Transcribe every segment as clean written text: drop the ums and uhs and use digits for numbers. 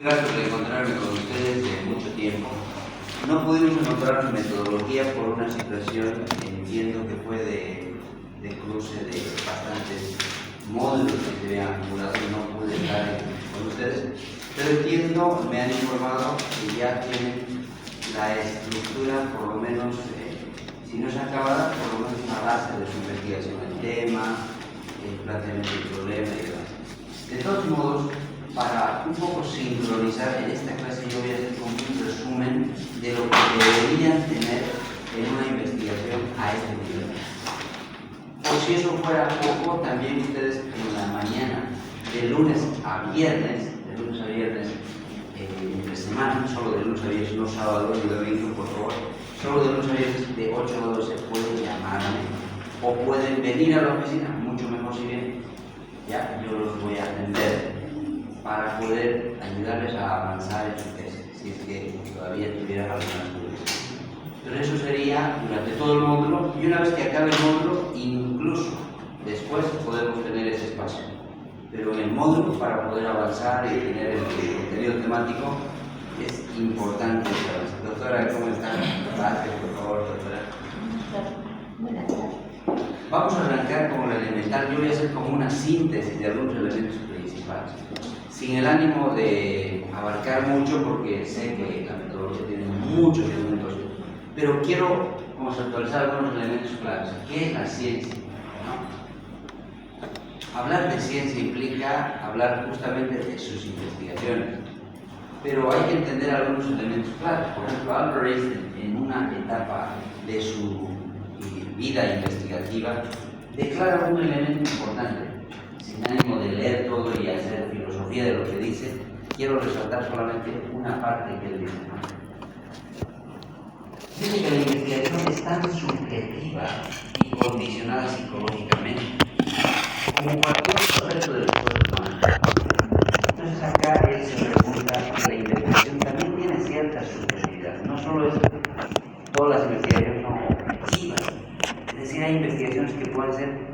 Grato de encontrarme con ustedes de mucho tiempo. No pudimos encontrar metodología por una situación, entiendo que fue de cruce de bastantes módulos que se habían acumulado y no pude estar con ustedes, pero entiendo, me han informado que ya tienen la estructura, por lo menos, si no es acabada, por lo menos una base de su investigación del tema, el planteamiento del problema y demás. De todos modos, para un poco sincronizar, en esta clase yo voy a hacer como un resumen de lo que deberían tener en una investigación a este nivel. Por si eso fuera poco, también ustedes en la mañana, de lunes a viernes, entre semana, solo de lunes a viernes, no sábado ni domingo, por favor, solo de lunes a viernes de 8 a 12 pueden llamarme o pueden venir a la oficina, mucho mejor si bien, ya yo los voy a atender para poder ayudarles a avanzar en su tesis, si es que todavía tuvieran algunas dudas. Pero eso sería durante todo el módulo, y una vez que acabe el módulo, incluso después podemos tener ese espacio. Pero en el módulo, para poder avanzar y tener el contenido temático, es importante. Doctora, ¿cómo está? Gracias, por favor, doctora. Buenas tardes. Vamos a arrancar con la elemental. Yo voy a hacer como una síntesis de algunos elementos principales, sin el ánimo de abarcar mucho, porque sé que la metodología tiene muchos elementos, pero quiero conceptualizar algunos elementos claves. ¿Qué es la ciencia? ¿No? Hablar de ciencia implica hablar justamente de sus investigaciones, pero hay que entender algunos elementos claves. Por ejemplo, Albert Einstein, en una etapa de su vida investigativa, declara un elemento importante. Sin ánimo de leer todo y hacer filosofía de lo que dice, quiero resaltar solamente una parte que él dice. Dice que la investigación es tan subjetiva y condicionada psicológicamente como cualquier proceso del cuerpo humano. Entonces acá él se pregunta que la investigación también tiene cierta subjetividad. No solo es todas las investigaciones son objetivas, es decir, hay investigaciones que pueden ser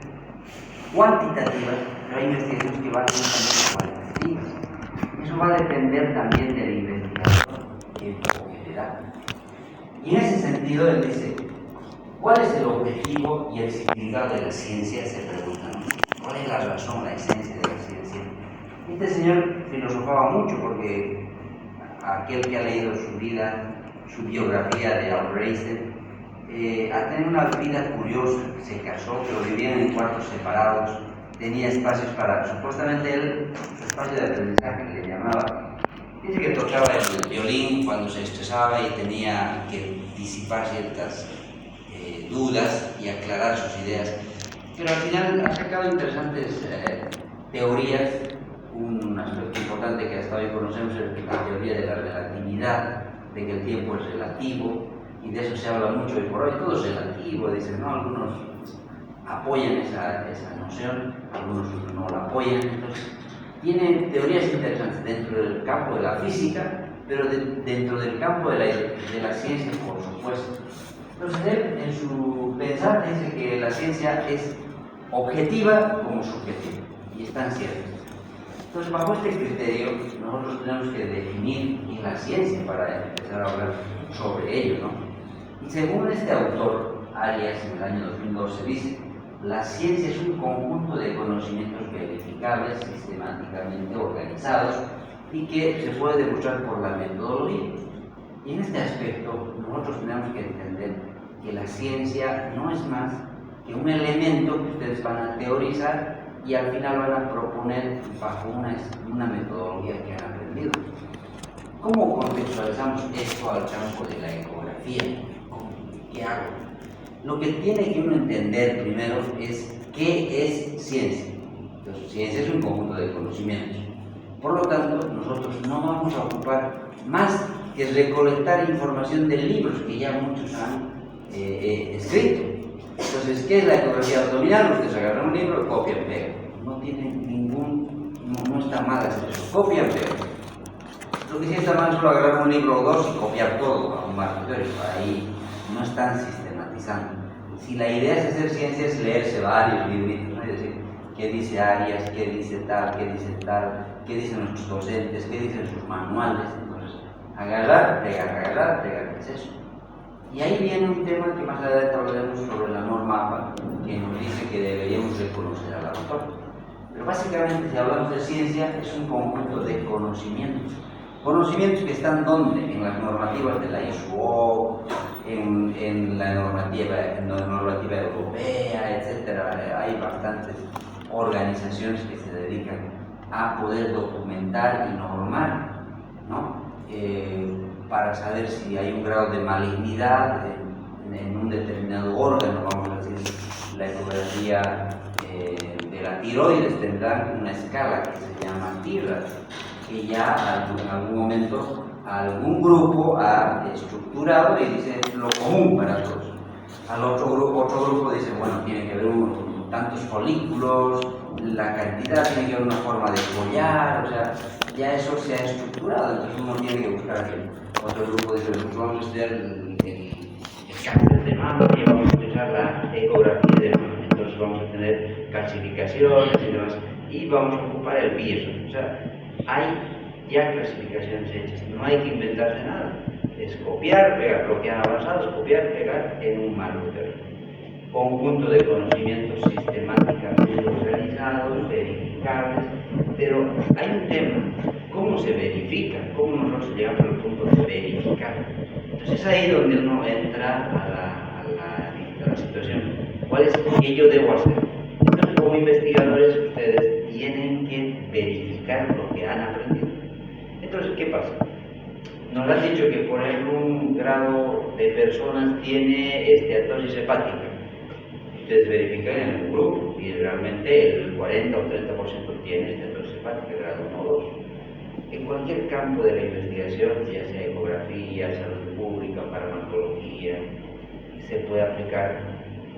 cuantitativas, pero hay investigaciones que van a ser también cualitativas. Eso va a depender también del investigador que enfoque le da. Y en ese sentido él dice, ¿cuál es el objetivo y el significado de la ciencia? Se pregunta, ¿no? ¿Cuál es la razón, la esencia de la ciencia? Este señor filosofaba mucho porque aquel que ha leído su vida, su biografía de Albert Einstein, ha tenido una vida curiosa. Se casó, pero vivían en cuartos separados, tenía espacios para, supuestamente él, su espacio de aprendizaje le llamaba. Dice que tocaba el violín cuando se estresaba y tenía que disipar ciertas dudas y aclarar sus ideas. Pero al final ha sacado interesantes teorías. Un aspecto importante que hasta hoy conocemos es la teoría de la relatividad, de que el tiempo es relativo, y de eso se habla mucho hoy por hoy. Todo es relativo, dicen, ¿no? Algunos apoyan esa noción, algunos no la apoyan. Entonces, tiene teorías interesantes dentro del campo de la física, pero dentro del campo de la ciencia, por supuesto. Entonces, él en su pensar dice que la ciencia es objetiva como subjetiva, y están ciertos. Entonces, bajo este criterio, nosotros tenemos que definir qué es la ciencia para empezar a hablar sobre ello, ¿no? Y según este autor, Arias, en el año 2012, dice, la ciencia es un conjunto de conocimientos verificables, sistemáticamente organizados, y que se puede demostrar por la metodología. Y en este aspecto, nosotros tenemos que entender que la ciencia no es más que un elemento que ustedes van a teorizar y al final van a proponer bajo una metodología que han aprendido. ¿Cómo contextualizamos esto al campo de la ecografía? ¿Qué hago? Lo que tiene que uno entender primero es qué es ciencia. Entonces, ciencia es un conjunto de conocimientos. Por lo tanto, nosotros no vamos a ocupar más que recolectar información de libros que ya muchos han escrito. Entonces, ¿qué es la ecografía abdominal? Ustedes agarran un libro, copian, pegan. No tienen no está mal hacer eso. Copian, pegan. Lo que sí está mal es solo agarrar un libro o dos y copiar todo a un marco teórico. Ahí no están sistematizando. Si la idea es hacer ciencia, es leerse varios libritos, ¿no? Es decir, qué dice Arias, qué dice tal, qué dicen nuestros docentes, qué dicen sus manuales. Entonces, agarrar, pegar, ¿qué es eso? Y ahí viene un tema que más adelante hablaremos sobre la norma APA, que nos dice que deberíamos reconocer al autor. Pero básicamente, si hablamos de ciencia, es un conjunto de conocimientos. Conocimientos que están ¿dónde? En las normativas de la ISO, en la normativa europea, etc. Hay bastantes organizaciones que se dedican a poder documentar y normar, ¿no? Para saber si hay un grado de malignidad en un determinado órgano, vamos a decir, la ecografía de la tiroides tendrá una escala que se llama TIRAS, que ya en algún momento algún grupo ha estructurado y dice lo común para todos. Otro grupo dice, bueno, tiene que haber tantos folículos, la cantidad, tiene que haber una forma de follar, o sea, ya eso se ha estructurado, entonces uno tiene que buscar aquí. Otro grupo dice, pues vamos a estudiar el cáncer de mama y vamos a utilizar la ecografía de mama, entonces vamos a tener calcificaciones y demás, y vamos a ocupar el virus. O sea, hay ya clasificaciones hechas, no hay que inventarse nada, es copiar, pegar, lo que han avanzado es copiar, pegar en un marco teórico. Conjunto de conocimientos sistemáticamente organizados, verificables, pero hay un tema, ¿cómo se verifica? ¿Cómo nosotros llegamos al punto de verificar? Entonces es ahí donde uno entra a la situación, ¿cuál es qué yo debo hacer? Entonces como investigadores ustedes tienen que verificar lo que han aprendido. Entonces, ¿qué pasa? Nos han dicho que, por ejemplo, un grado de personas tiene esteatosis hepática. Ustedes verifican en un grupo y realmente el 40 o 30% tiene esteatosis hepática, grado 1 o 2. En cualquier campo de la investigación, ya sea ecografía, salud pública, farmacología, se puede aplicar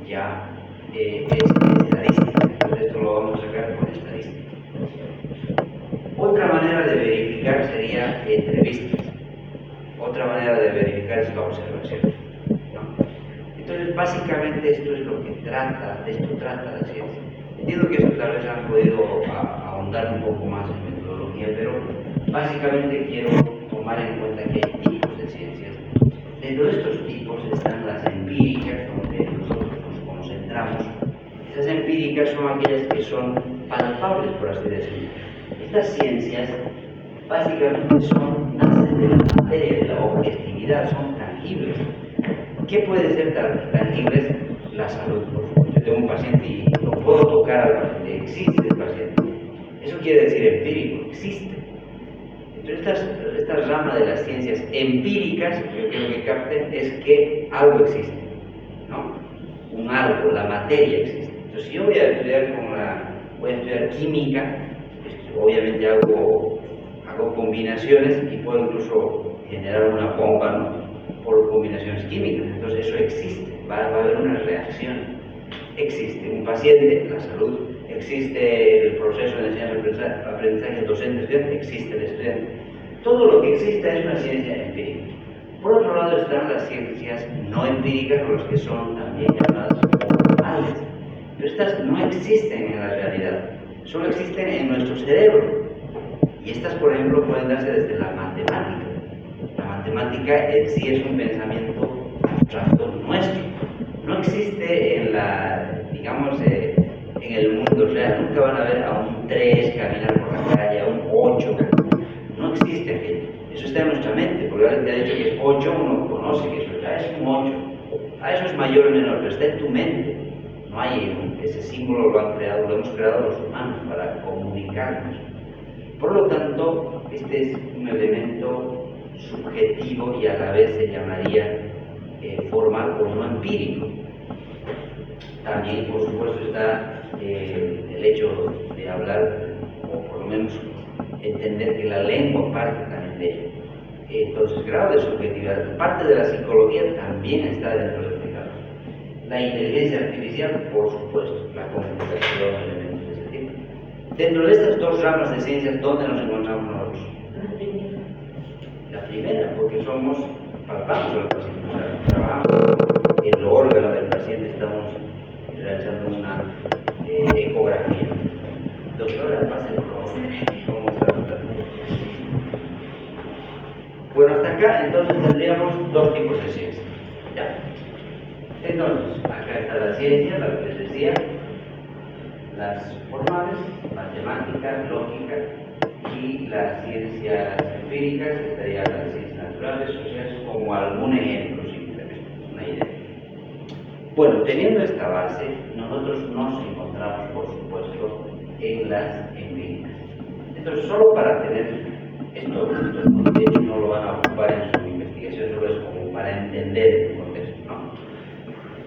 ya estadística. Entonces, esto lo vamos a sacar con estadística. Otra manera de verificar sería entrevistas. Otra manera de verificar es la observación, ¿no? Entonces, básicamente esto es lo que de esto trata la ciencia. Entiendo que esto tal vez han podido ahondar un poco más en metodología, pero básicamente quiero tomar en cuenta que hay tipos de ciencias. Dentro de estos tipos están las empíricas, donde nosotros nos concentramos. Esas empíricas son aquellas que son palpables, por así decirlo. Estas ciencias básicamente nacen de la materia, de la objetividad, son tangibles. ¿Qué puede ser tangibles? La salud. Yo tengo un paciente y lo puedo tocar al paciente, existe el paciente. Eso quiere decir empírico, existe. Entonces esta rama de las ciencias empíricas, yo quiero que capten, es que algo existe, ¿no? Un algo, la materia existe. Entonces si yo voy a estudiar química, obviamente hago combinaciones y puedo incluso generar una bomba, ¿no? Por combinaciones químicas. Entonces eso existe, va a haber una reacción. Existe un paciente, la salud, existe el proceso de enseñanza-aprendizaje docente-estudiante, existe el estudiante. Todo lo que existe es una ciencia empírica. Por otro lado están las ciencias no empíricas, o las que son también llamadas formales. Pero estas no existen en la realidad, solo existen en nuestro cerebro. Y estas, por ejemplo, pueden darse desde la matemática. La matemática en sí es un pensamiento abstracto nuestro. No existe en el mundo real. Nunca van a ver a un 3 caminar por la calle, a un 8. No existe aquello. Eso está en nuestra mente, porque alguien te ha dicho que es 8, uno conoce que eso es un 8. Eso es mayor o menor, pero está en tu mente. No hay ese símbolo, lo hemos creado los humanos para comunicarnos. Por lo tanto, este es un elemento subjetivo y a la vez se llamaría formal o no empírico. También, por supuesto, está el hecho de hablar, o por lo menos entender que la lengua parte también de ello. Entonces, grado de subjetividad, parte de la psicología también está dentro de este caso. La inteligencia artificial, por supuesto, la comunicación, elementos de ese tipo. Dentro de estas dos ramas de ciencias, ¿dónde nos encontramos nosotros? La primera, porque palpamos al paciente, o sea, trabajamos en el órgano del paciente, estamos realizando una ecografía. Doctora, pase por favor. ¿Cómo está? Bueno, hasta acá entonces tendríamos dos tipos de ciencia. ¿Ya? Entonces, acá está la ciencia, la que les decía, las formales, matemáticas, lógica, y las ciencias empíricas, estarían las ciencias naturales, sociales, como algún ejemplo simplemente, una idea. Bueno, teniendo esta base, nosotros nos encontramos, por supuesto, en las empíricas. Entonces, solo para tener esto, de hecho no lo van a ocupar en su investigación, solo es como para entender el contexto, ¿no?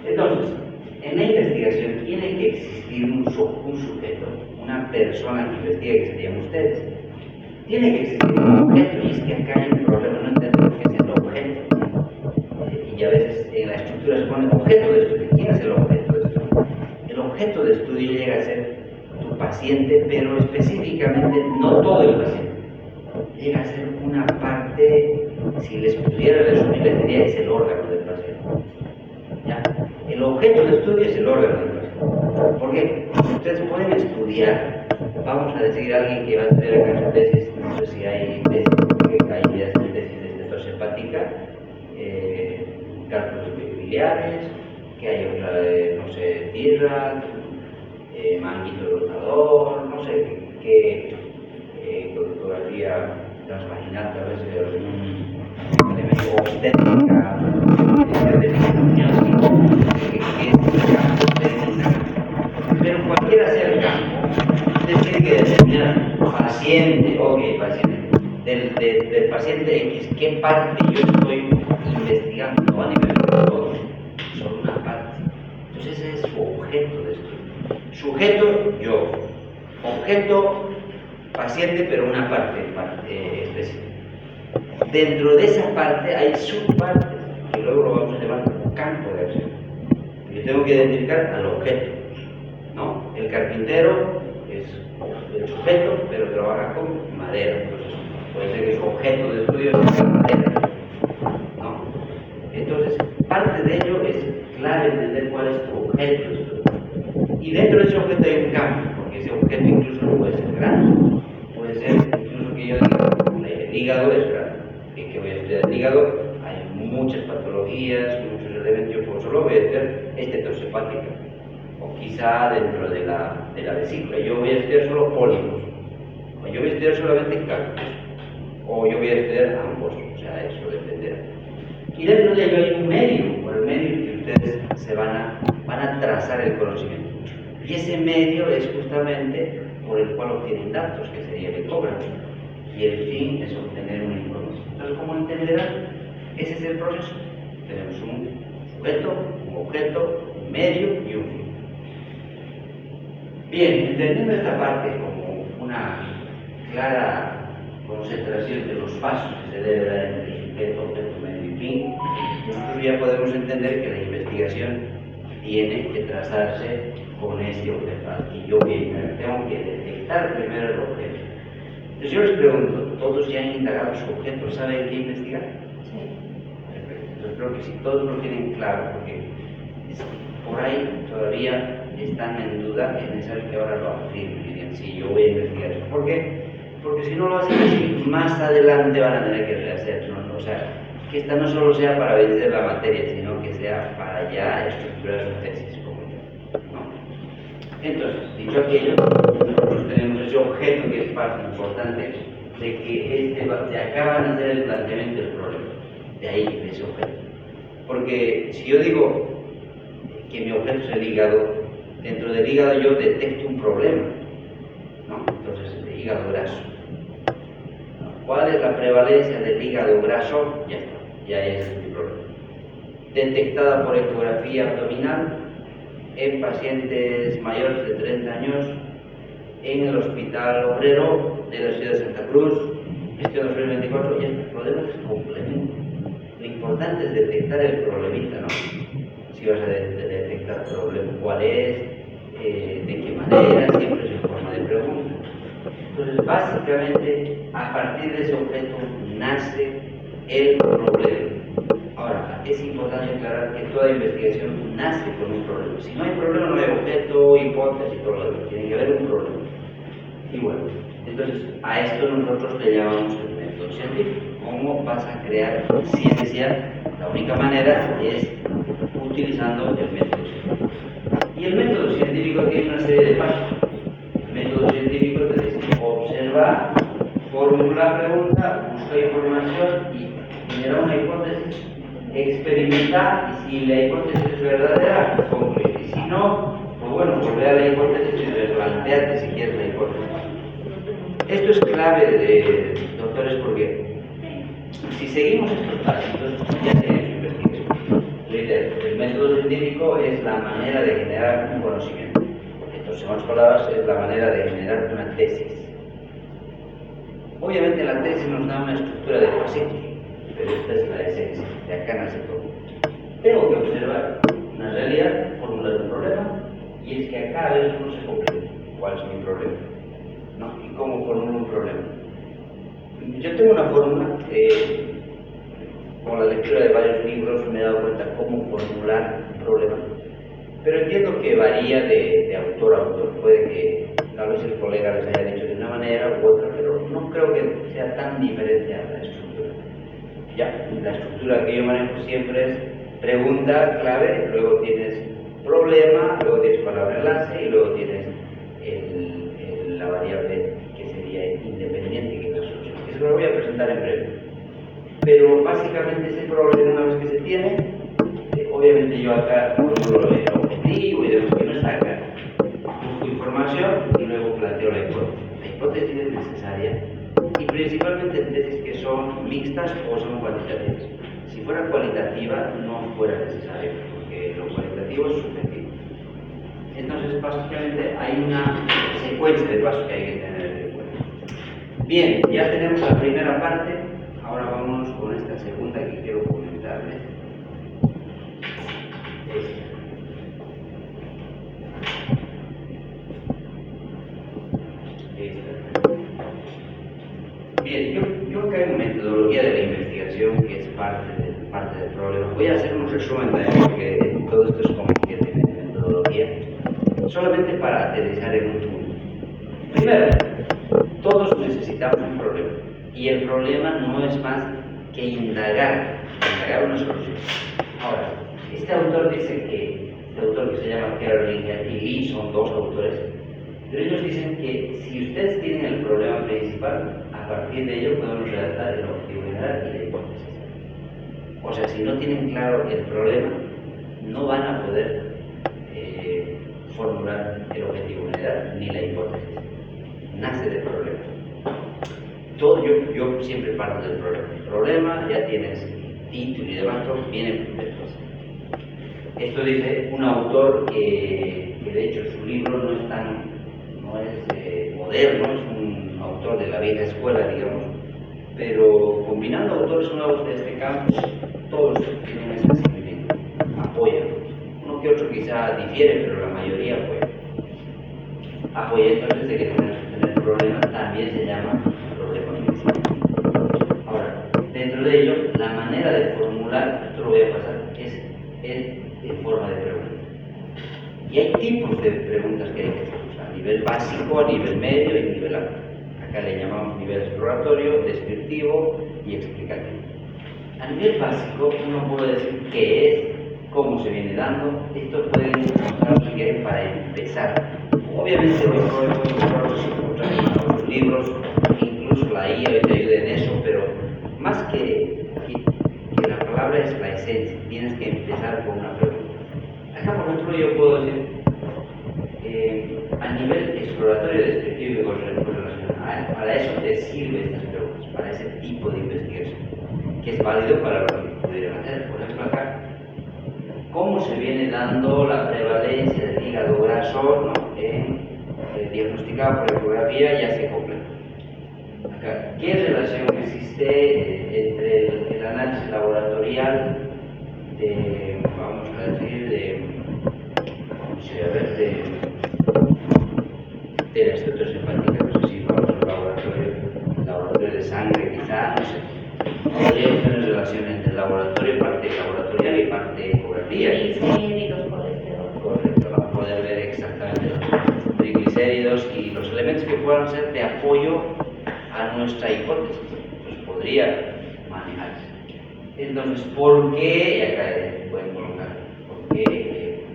Entonces, en la investigación tiene que existir un sujeto, una persona que investigue, que serían ustedes. Tiene que existir un objeto, y es que acá hay un problema, no entendemos qué es el objeto. Y a veces en la estructura se pone objeto de estudio. ¿Quién es el objeto de estudio? El objeto de estudio llega a ser tu paciente, pero específicamente no todo el paciente. Llega a ser una parte, si les pudiera resumir, les diría es el órgano del paciente. ¿Ya? El objeto de estudio es el órgano del paciente. ¿Por qué? Ustedes pueden estudiar, vamos a decir a alguien que va a estudiar acá su tesis, no sé si hay tesis, porque hay ideas de tesis de estetose hepática, cálculos biliares, que hay otra de, no sé, tierra, manguito rotador, no sé, qué fotografía transvaginal, tal vez de algún elemento obstétrica, pero cualquiera sea el campo, usted tiene que determinar paciente, del paciente X, qué parte yo estoy investigando, no a nivel de todo, solo una parte. Entonces ese es su objeto de estudio. Sujeto, yo. Objeto, paciente, pero una parte específica. Dentro de esa parte hay subpartes, que luego lo vamos a llamar como campo de acción. Yo tengo que identificar al objeto, ¿no? El carpintero es el sujeto, pero trabaja con madera. Entonces, puede ser que su objeto de estudio sea madera, ¿no? Entonces, parte de ello es clave entender cuál es tu objeto de estudio. Y dentro de ese objeto hay un campo, porque ese objeto incluso no puede ser grande. Puede ser incluso que yo diga, el hígado es grande. ¿Qué voy a estudiar el hígado? Hay muchas patologías, muchos elementos, yo por solo voy a estudiar estetose hepática. O quizá dentro de la vesícula, yo voy a estudiar solo pólipos. O yo voy a estudiar solamente cálculos. O yo voy a estudiar ambos, o sea, eso dependerá. Y dentro de ello hay un medio, por el medio que ustedes se van a trazar el conocimiento. Y ese medio es justamente por el cual obtienen datos, que sería el ecógrafo. Y el fin es obtener una información. Entonces, como entenderán, ese es el proceso. Tenemos un sujeto, un objeto, un medio y un fin. Bien, entendiendo esta parte como una clara concentración de los pasos que se debe dar entre sujeto, objeto, medio y fin, nosotros ya podemos entender que la investigación tiene que trazarse con este objeto. Aquí yo tengo que detectar primero el objeto. Entonces yo les pregunto, ¿todos ya han indagado su objeto? ¿Saben qué investigar? Sí. Perfecto. Entonces creo que si todos lo tienen claro, porque por ahí todavía están en duda, es necesario que ahora lo afirmen y digan, sí, yo voy a investigar eso. ¿Por qué? Porque si no lo hacen así, más adelante van a tener que rehacer, ¿no? O sea, que esta no solo sea para vencer la materia, sino que sea para ya estructurar su tesis como yo, ¿no? Entonces, dicho aquello, nosotros tenemos ese objeto que es parte importante de que de acá van a hacer el planteamiento del problema, de ahí, de ese objeto. Porque si yo digo que mi objeto es el hígado, dentro del hígado yo detecto un problema, ¿no? Entonces, el hígado graso. ¿Cuál es la prevalencia del hígado graso? Ya está, ya es el problema. Detectada por ecografía abdominal en pacientes mayores de 30 años en el Hospital Obrero de la ciudad de Santa Cruz, este 2024, ya está. El problema es complemento. Lo importante es detectar el problemita, ¿no? Si vas a detectar el problema, cuál es, de qué manera, siempre es en forma de pregunta. Entonces, básicamente, a partir de ese objeto nace el problema. Ahora, es importante aclarar que toda investigación nace con un problema. Si no hay problema, no hay objeto, hipótesis y todo lo demás. Tiene que haber un problema. Y bueno, entonces, a esto nosotros le llamamos el método científico. cómo vas a crear ciencia. La única manera es utilizando el método científico. Y el método científico tiene una serie de pasos. El método científico te dice observar, formular pregunta, buscar información y generar una hipótesis, experimentar, y si la hipótesis es verdadera, concluir. Y si no, pues bueno, volver a la hipótesis y replantearte si quieres la hipótesis. Esto es clave, doctores, porque si seguimos estos pasos, ya tenemos investigación. El método científico es la manera de generar un conocimiento. Entonces, en otras palabras, es la manera de generar una tesis. Obviamente la tesis nos da una estructura de fascículo, pero esta es la esencia, de acá nace todo. Tengo que observar una realidad, formular un problema, y es que acá a veces no se comprende cuál es mi problema, ¿no? Y cómo formulo un problema. Yo tengo una fórmula, con la lectura de varios libros me he dado cuenta cómo formular un problema, pero entiendo que varía de autor a autor. Puede que tal vez el colega les haya dicho de una manera u otra, pero no creo que sea tan diferente a la estructura. Ya, la estructura que yo manejo siempre es pregunta clave, luego tienes problema, luego tienes palabra enlace y luego tienes la variable que sería independiente, que es la solución. Eso lo voy a presentar en breve. Pero básicamente ese problema, una vez que se tiene, obviamente yo acá formulo el objetivo y demás que no está acá. Busco información y luego planteo la hipótesis. La hipótesis es necesaria y principalmente en tesis que son mixtas o son cuantitativas. Si fuera cualitativa no fuera necesario, porque lo cualitativo es subjetivo. Entonces básicamente hay una secuencia de pasos que hay que tener en cuenta. Bien, ya tenemos la primera parte. Ahora vamos con esta segunda que quiero comentarles. Bien, yo acá en metodología de la investigación, que es parte del problema, voy a hacer un resumen también, porque todo esto es como que de metodología, solamente para aterrizar en un punto. Primero, todos necesitamos un problema, y el problema no es más que indagar una solución. Ahora, este autor dice que, este autor que se llama Kerlinger y Lee son dos autores, pero ellos dicen que si ustedes tienen el problema principal, a partir de ello podemos redactar el objetivo general y la hipótesis. O sea, si no tienen claro el problema, no van a poder formular el objetivo general ni la hipótesis. Nace del problema. Yo siempre parto del problema. El problema, ya tienes título y demás, todo viene después. Esto dice un autor que de hecho su libro no es moderno, es un autor de la vieja escuela, digamos, pero combinando autores nuevos de este campo, todos tienen esa similitud, apoyan. Uno que otro quizá difiere, pero la mayoría apoya. Entonces de que tenemos que tener problemas también se llama problema principal. Ahora, dentro de ello, la manera de formular, esto lo voy a pasar, es en forma de pregunta. Y hay tipos de preguntas que hay que hacer, a nivel básico, a nivel medio y a nivel alto. Acá le llamamos nivel exploratorio, descriptivo y explicativo. A nivel básico, uno puede decir qué es, cómo se viene dando. Esto pueden encontrar si quieren para empezar. Obviamente hoy podemos encontrar en los libros, incluso la IA hoy te ayuda en eso, pero más que la palabra es la esencia, tienes que empezar con una pregunta. Acá, por ejemplo, yo puedo decir, a nivel exploratorio, descriptivo y correlacional, para eso te sirven estas preguntas, para ese tipo de investigación, que es válido para lo que pudieran hacer. Por ejemplo, acá, ¿cómo se viene dando la prevalencia del hígado graso, ¿no? Diagnosticado por ecografía? Ya se completa. Acá, ¿qué relación existe entre el análisis laboratorial vamos a decir, de la estructura simpática? No sé si vamos al laboratorio de sangre, quizá, no sé. Podría haber una relación entre el laboratorio, parte laboratorial y parte ecografía. Triglicéridos, colesterol. Correcto, vamos a poder ver exactamente los triglicéridos y los elementos que puedan ser de apoyo a nuestra hipótesis. Pues podría Entonces, ¿por qué? Y acá pueden colocar, ¿por qué?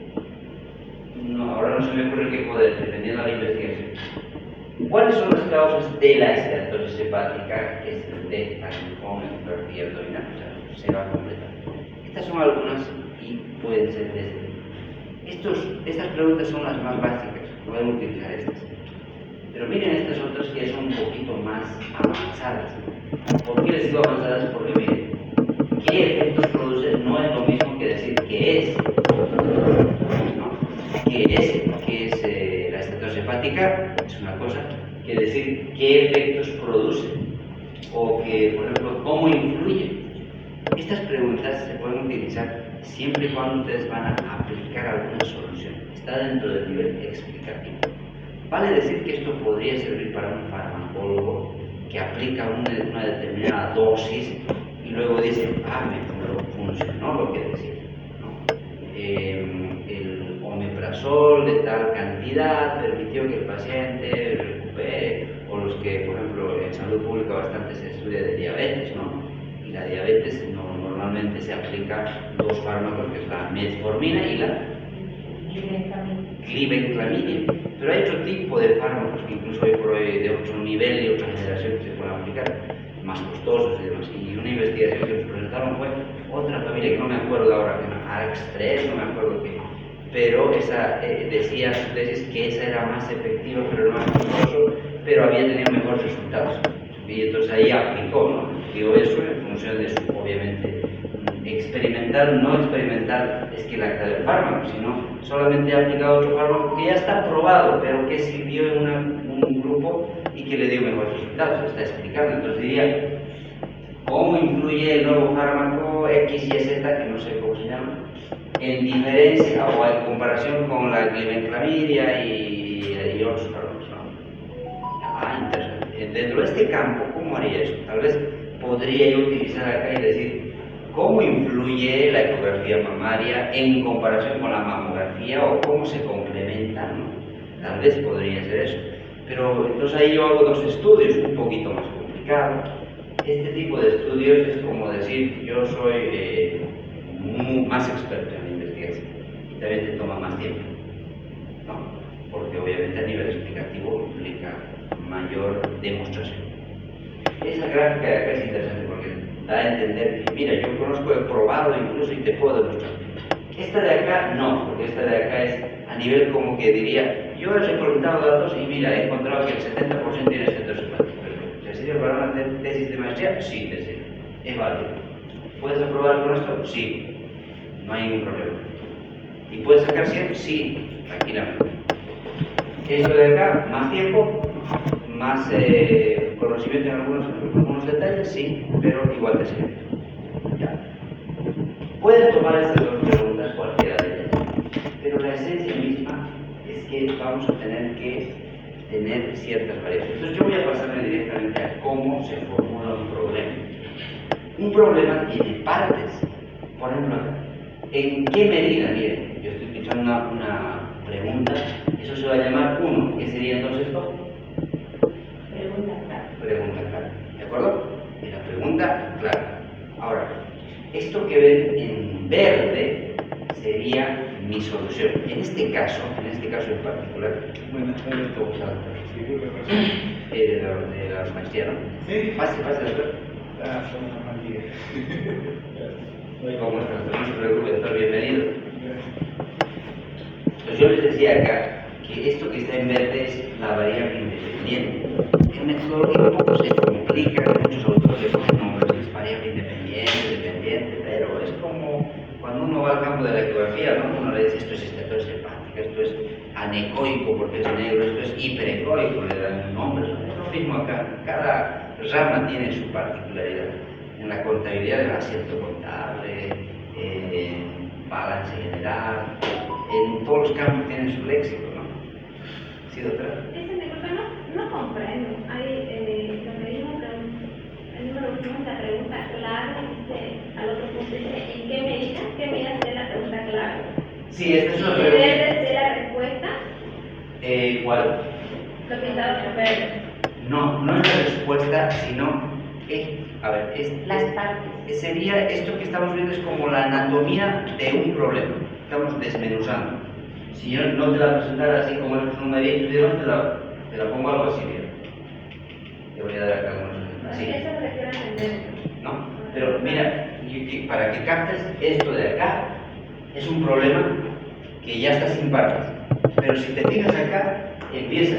No, ahora no se me ocurre qué poder, dependiendo de la investigación. ¿Cuáles son las causas de la esteratosis hepática? Es el de angiografía abdominal, o sea, se va a completar. Estas son algunas y pueden ser de estas preguntas son las más básicas, pueden utilizar estas. Pero miren estas otras que son un poquito más avanzadas. ¿Por qué les digo avanzadas? Porque miren, ¿qué efectos produce? No es lo mismo que decir qué es. ¿No? ¿Qué es la estatosis hepática? Es una cosa que decir qué efectos produce. O que, por ejemplo, cómo influye. Estas preguntas se pueden utilizar siempre y cuando ustedes van a aplicar alguna solución. Está dentro del nivel explicativo. Vale decir que esto podría servir para un farmacólogo que aplica una determinada dosis y luego dice, me funcionó lo que decía. ¿No? El omeprazol de tal cantidad permitió que el paciente recupere, o los que, por ejemplo, en salud pública bastante se estudia de diabetes, ¿no? Y la diabetes normalmente se aplica dos fármacos, que es la metformina y la glibenclamida. Pero hay otro tipo de fármacos que incluso hoy por hoy de otro nivel y otra generación que se pueden aplicar, más costosos y demás. Y una investigación que nos presentaron fue otra familia que no me acuerdo ahora, que era ARX3, no me acuerdo qué, pero esa decía su tesis que esa era más efectiva, pero era más costoso, pero había tenido mejores resultados. Y entonces ahí aplicó, ¿no? Digo eso en función de su, obviamente, experimental, no experimental es que la acta del fármaco, sino solamente ha aplicado otro fármaco que ya está probado, pero que sirvió en un grupo y que le dio mejores resultados, está explicando. Entonces diría, ¿cómo influye el nuevo fármaco X, Y, Z, que no sé cómo se llama, en diferencia o en comparación con la glibenclamida y otros fármacos? ¿No? Interesante. Dentro de este campo, ¿cómo haría eso? Tal vez podría yo utilizar acá y decir, ¿cómo influye la ecografía mamaria en comparación con la mamografía o cómo se complementan? ¿No? Tal vez podría ser eso. Pero entonces ahí yo hago dos estudios, un poquito más complicado. Este tipo de estudios es como decir, yo soy más experto en la investigación y también te toma más tiempo, ¿no? Porque obviamente a nivel explicativo implica mayor demostración. Esa gráfica de acá es interesante porque da a entender que, mira, yo conozco, he probado incluso y te puedo demostrar. Esta de acá no, porque esta de acá es a nivel como que diría, yo he recolectado datos y mira, he encontrado que el 70% tiene estatosis hepática. ¿Te sirve para una tesis de maestría? Sí, te sirve. Es válido. ¿Puedes aprobar con esto? Sí. No hay ningún problema. ¿Y puedes sacar 100? Sí, tranquilamente. Esto de acá, más tiempo, más conocimiento en algunos detalles, sí, pero igual te sirve. ¿Ya? Puedes tomar estas dos preguntas, cualquiera de ellas, pero la esencia misma es que vamos a tener que tener ciertas variables. Entonces yo voy a pasarme directamente a cómo se formula un problema. Un problema tiene partes. Por ejemplo, ¿en qué medida? Miren, yo estoy pensando una pregunta, eso se va a llamar 1. ¿Qué sería entonces esto? Pregunta clara. ¿De acuerdo? Y la pregunta clara. Ahora, esto que ven en verde sería mi solución. En este caso en particular, ¿cómo se llama? De la maestría, ¿no? Sí. Pase, doctor. ¿Cómo estás? No se preocupe, doctor, bienvenido. Pues yo les decía acá que esto que está en verde es la variable independiente. En metodología un poco se complica, muchos autores le ponen nombres, es variable independiente, dependiente, pero es como cuando uno va al campo de la ecografía, ¿no? Uno le dice esto es estatosis hepática, esto es anecoico porque es negro, esto es hiperecoico, le dan un nombre. Es lo mismo acá, cada rama tiene su particularidad. En la contabilidad el asiento contable, balance general, en todos los campos tienen su léxico, ¿no? ¿Sí, doctora? No comprendo. Hay lo que dijo el número 1, la pregunta clave, dice al otro punto, dice ¿en qué medida es la pregunta clave? Sí, esta es una pregunta. pregunta. ¿Debe ser la respuesta? ¿Cuál? Lo pintado en verde. No es la respuesta, sino A ver, Las partes. sería, esto que estamos viendo es como la anatomía de un problema. Estamos desmenuzando. Si yo no te la presentara así como es un numerito, te la pongo algo así, mira. Te voy a dar acá unos así. Eso es lo que quiero entender. ¿No? Pero mira, para que captes esto de acá, es un problema que ya está sin partes. Pero si te fijas acá, empieza.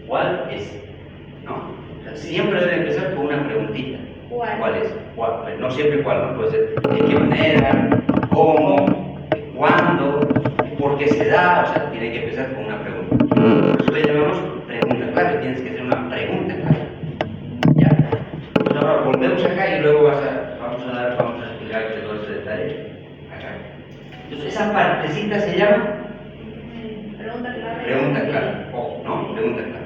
¿Cuál es? ¿No? O sea, siempre debe empezar con una preguntita. ¿Cuál es? ¿Cuál? Pero no siempre cuál, ¿no? Puede ser de qué manera, cómo, cuándo, por qué se da. O sea, tiene que empezar con una pregunta. Por eso le llamamos pregunta clave. Tienes que hacer una pregunta clave. ¿Ya? Pues ahora volvemos acá y luego vamos a explicar todo ese detalle acá. Entonces, esa partecita se llama Pregunta clave. pregunta clave. Ojo, ¿no? Pregunta clave.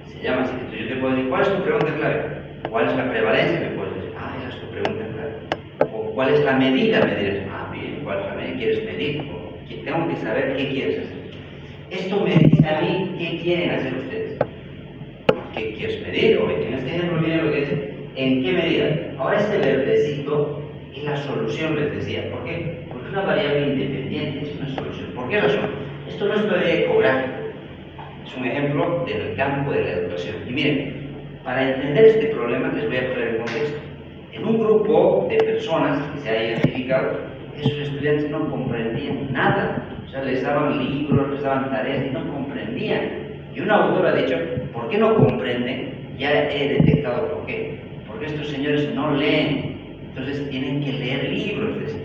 Se llama así. Entonces, yo te puedo decir, ¿cuál es tu pregunta clave? ¿Cuál es la prevalencia? Me puedes decir, esa es tu pregunta clave. O ¿cuál es la medida? Me dirás, bien, ¿cuál es la medida? ¿Quieres medir? O tengo que saber qué quieres hacer. Esto me dice a mí qué quieren hacer ustedes. ¿Qué quieres medir? O en este ejemplo, miren lo que dice, ¿en qué medida? Ahora este verdecito es la solución, les decía. ¿Por qué? Porque es una variable independiente, es una solución. ¿Por qué razón? Esto no es teoría ecográfica. Es un ejemplo del campo de la educación. Y miren, para entender este problema les voy a poner en contexto. En un grupo de personas que se ha identificado, esos estudiantes no comprendían nada. O sea, les daban libros, les daban tareas y no comprendían. Y un autor ha dicho, ¿por qué no comprenden? Ya he detectado por qué. Porque estos señores no leen. Entonces tienen que leer libros, decía.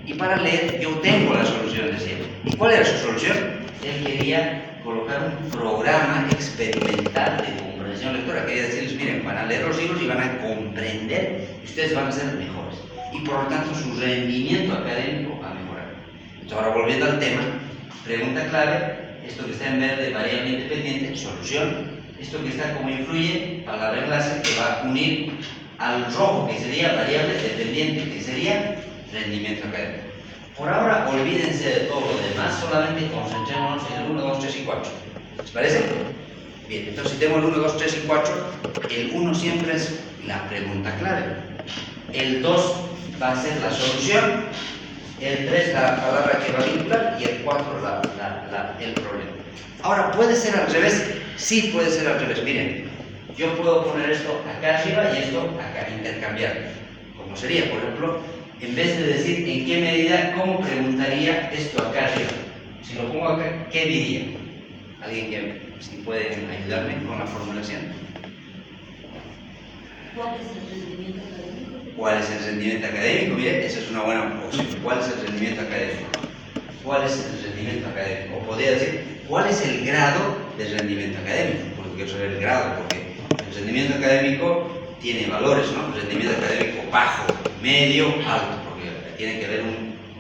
Y para leer yo tengo la solución, decía. ¿Y cuál era su solución? Él quería colocar un programa experimental de comprensión lectora. Quería decirles, miren, van a leer los libros y van a comprender y ustedes van a ser mejores. Y por lo tanto su rendimiento académico va a mejorar. Entonces ahora volviendo al tema, pregunta clave, esto que está en verde, variable independiente, solución. Esto que está como influye, palabra enlace que va a unir al rojo, que sería variable dependiente, que sería rendimiento académico. Por ahora, olvídense de todo lo demás, solamente concentrémonos en el 1, 2, 3 y 4. ¿Les parece? Bien, entonces si tengo el 1, 2, 3 y 4, el 1 siempre es la pregunta clave. El 2 va a ser la solución, el 3 la palabra que va a vincular y el 4 el problema. Ahora, ¿puede ser al revés? Sí, puede ser al revés. Miren, yo puedo poner esto acá arriba y esto acá, intercambiar. Como sería, por ejemplo, en vez de decir en qué medida, ¿cómo preguntaría esto acá arriba? Si lo pongo acá, ¿qué diría? ¿Alguien que si pueden ayudarme con la formulación? ¿Cuál es el rendimiento académico? ¿Cuál es el rendimiento académico? Mire, esa es una buena opción. ¿Cuál es el rendimiento académico? ¿Cuál es el rendimiento académico? O podría decir, ¿cuál es el grado de rendimiento académico? Porque quiero saber el grado, porque el rendimiento académico tiene valores, ¿no? El rendimiento académico bajo, medio, alto, porque tiene que haber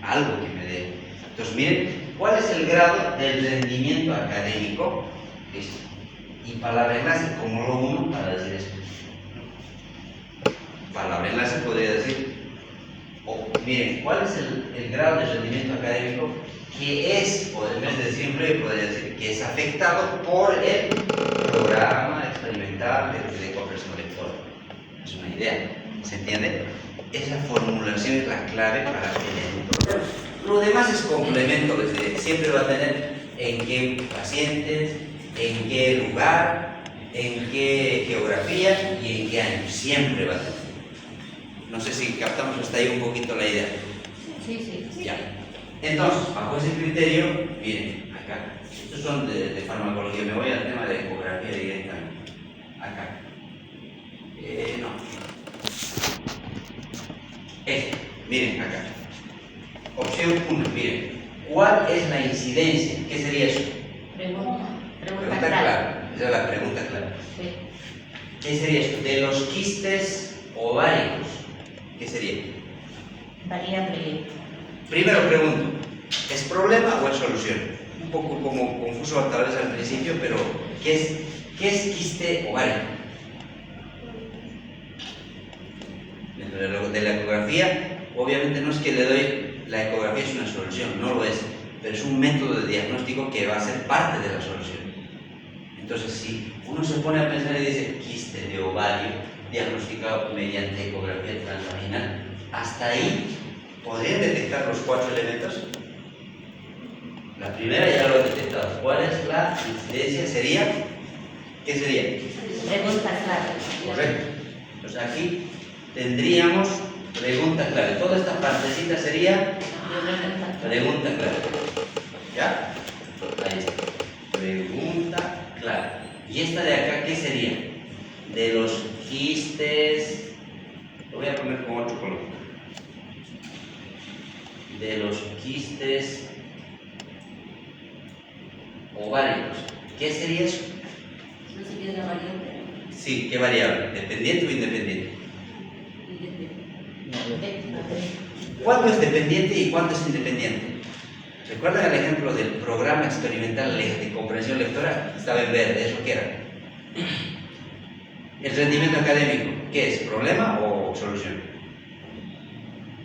algo que me dé. Entonces, miren, ¿cuál es el grado del rendimiento académico? Listo. Y palabra enlace, como lo uno para decir esto. Palabra enlace podría decir, miren, ¿cuál es el grado de rendimiento académico que es, o en vez de decir influye, podría decir que es afectado por el programa experimental de comprensión lectora? Es una idea, ¿se entiende? Esa formulación es la clave para tener un problema. Lo demás es complemento, siempre va a tener en qué pacientes, en qué lugar, en qué geografía y en qué año. Siempre va a tener. No sé si captamos hasta ahí un poquito la idea. Sí. Ya. Entonces, bajo ese criterio, miren, acá. Estos son de farmacología. Me voy al tema de ecografía directamente. Acá. No. Miren acá. Opción 1, miren. ¿Cuál es la incidencia? ¿Qué sería eso? Pregunta clave. Esa es la pregunta clave. Sí. ¿Qué sería esto? De los quistes ováricos. ¿Qué sería? Variable. Primero pregunto, ¿es problema o es solución? Un poco como confuso tal vez al principio, pero ¿qué es quiste ovárico? De la ecografía, obviamente no es que le doy, la ecografía es una solución, no lo es, pero es un método de diagnóstico que va a ser parte de la solución. Entonces, si uno se pone a pensar y dice quiste de ovario, diagnosticado mediante ecografía transvaginal. Hasta ahí, ¿podrían detectar los 4 elementos? La primera ya lo he detectado. ¿Cuál es la incidencia? ¿Qué sería? Pregunta clave. Correcto. Entonces aquí tendríamos pregunta clave. Toda esta partecita sería pregunta clave. ¿Ya? Ahí está. Pregunta clave. ¿Y esta de acá qué sería? De los quistes. Lo voy a poner con otro color. De los quistes ováricos. ¿Qué sería eso? ¿No sería la variable? Sí, ¿qué variable? ¿Dependiente o independiente? ¿Cuándo es dependiente y cuándo es independiente? ¿Recuerdan el ejemplo del programa experimental de comprensión lectora? Estaba en verde, ¿eso qué era? El rendimiento académico, ¿qué es? ¿Problema o solución?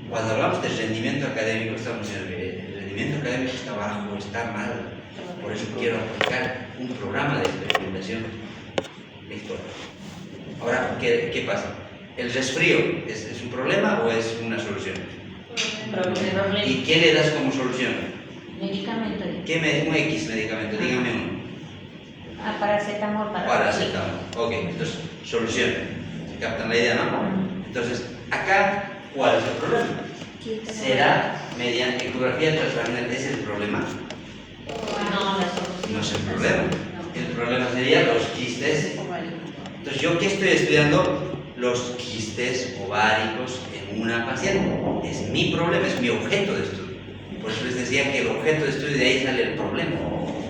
Cuando hablamos de rendimiento académico, estamos diciendo que el rendimiento académico está bajo, está mal. Por eso quiero aplicar un programa de experimentación lectora. Ahora, ¿qué pasa? ¿El resfrío es un problema o es una solución? Problema. ¿Y qué le das como solución? Medicamento. Un X medicamento, dígame uno. Paracetamol. Paracetamol. Ok, entonces, solución. ¿Se captan la idea, no? Entonces, acá, ¿cuál es el problema? ¿Será mediante ecografía transvaginal? ¿Es el problema? No, la solución. No es el problema. El problema sería los quistes. Entonces, ¿yo qué estoy estudiando? Los quistes ováricos en una paciente. Es mi problema, es mi objeto de estudio. Por eso les decía que el objeto de estudio, de ahí sale el problema.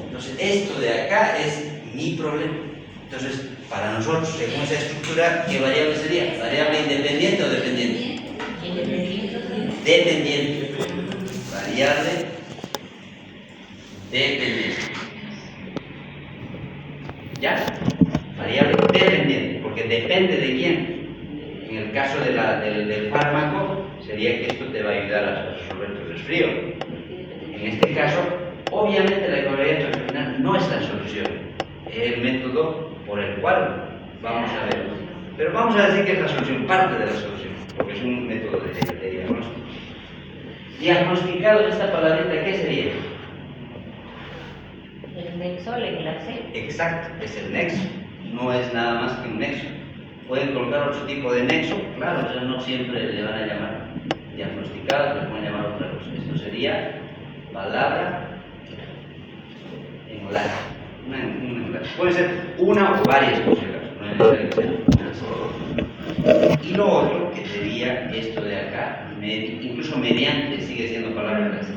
Entonces, esto de acá es mi problema. Entonces, para nosotros, según esa estructura, ¿qué variable sería? ¿Variable independiente o dependiente? Dependiente. Variable dependiente. ¿Ya? Variable dependiente, porque depende de quién. En el caso del fármaco, sería que esto te va a ayudar a resolver tu resfrío. En este caso, obviamente la ecografía transvaginal no es la solución, es el método por el cual vamos a ver. Pero vamos a decir que es la solución, parte de la solución, porque es un método de diagnóstico. Diagnosticado, esta palabrita, ¿qué sería? El nexo, el enlace. Exacto, es el nexo, no es nada más que un nexo. Pueden colocar otro tipo de nexo, claro, eso no siempre le van a llamar diagnosticado, le pueden llamar otra cosa. Esto sería palabra enlace. Un enlace. Puede ser una o varias cosas, no es necesario que sea una sola. Y lo otro que sería esto de acá, incluso mediante, sigue siendo palabra enlace.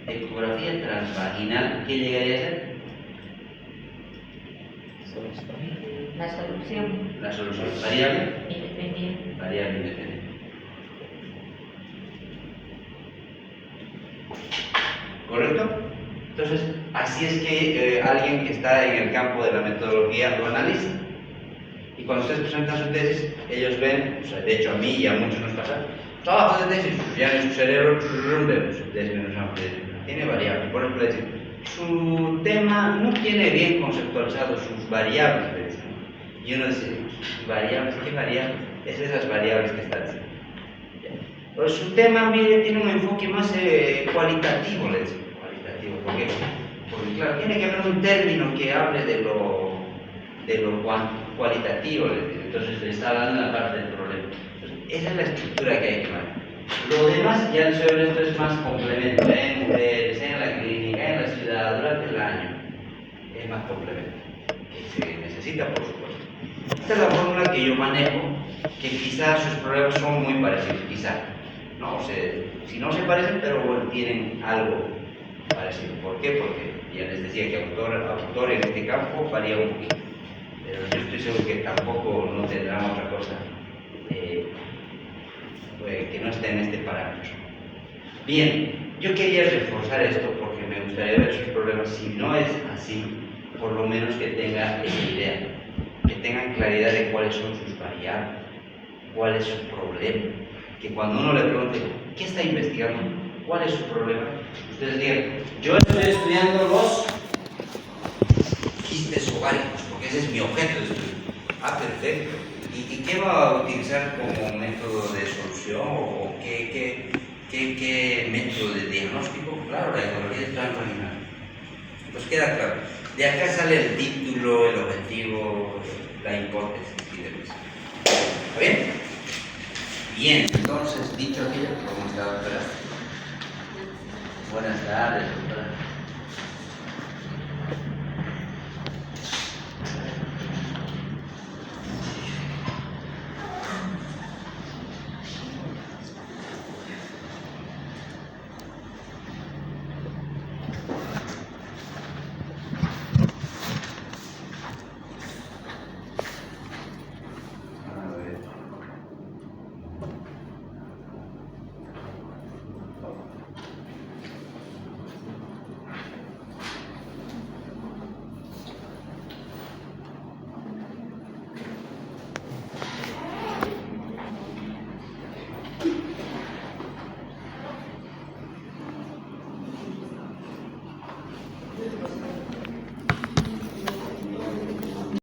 Ecografía transvaginal, ¿qué llegaría a ser? La solución. La solución. Variable. Independiente. Variable independiente. ¿Correcto? Entonces, así es que alguien que está en el campo de la metodología lo analiza. Y cuando ustedes presentan su tesis, ellos ven, o sea, de hecho a mí y a muchos nos pasa, trabajo de tesis, ya en su cerebro vemos desmenuzamos. Tiene variables, por ejemplo, decir, su tema no tiene bien conceptualizado sus variables, le dicen. Y uno dice, ¿variables? ¿Qué variables? Es esas variables que están diciendo. Pues su tema, mire, tiene un enfoque más cualitativo, le dicen. Cualitativo, ¿por qué? Porque claro, tiene que haber un término que hable de lo cualitativo, le dicen. Entonces le está hablando la parte del problema. Entonces, esa es la estructura que hay que manejar. Lo demás, ya les soy honesto, es más complemento. En mujeres, en la clínica, en la ciudad, durante el año. Es más complemento. Que se necesita, por supuesto. Esta es la fórmula que yo manejo, que quizás sus problemas son muy parecidos, quizás. No, o sea, si no se parecen, pero bueno, tienen algo parecido. ¿Por qué? Porque ya les decía que autor en este campo varía un poquito. Pero yo estoy seguro que tampoco no tendrán otra cosa que no esté en este parámetro. Bien, yo quería reforzar esto porque me gustaría ver sus problemas. Si no es así, por lo menos que tenga esa idea, que tengan claridad de cuáles son sus variables, cuál es su problema, que cuando uno le pregunte, ¿qué está investigando? ¿Cuál es su problema? Ustedes digan, yo estoy estudiando los quistes ováricos, porque ese es mi objeto de estudio. Ah, perfecto. ¿Y qué va a utilizar como método de solución o qué método de diagnóstico? Claro, la ecografía del plano vaginal. Pues queda claro. De acá sale el título, el objetivo, la hipótesis y demás. ¿Está bien? Bien, entonces, dicho aquello, ¿cómo está, doctora? Buenas tardes, doctora. A ver.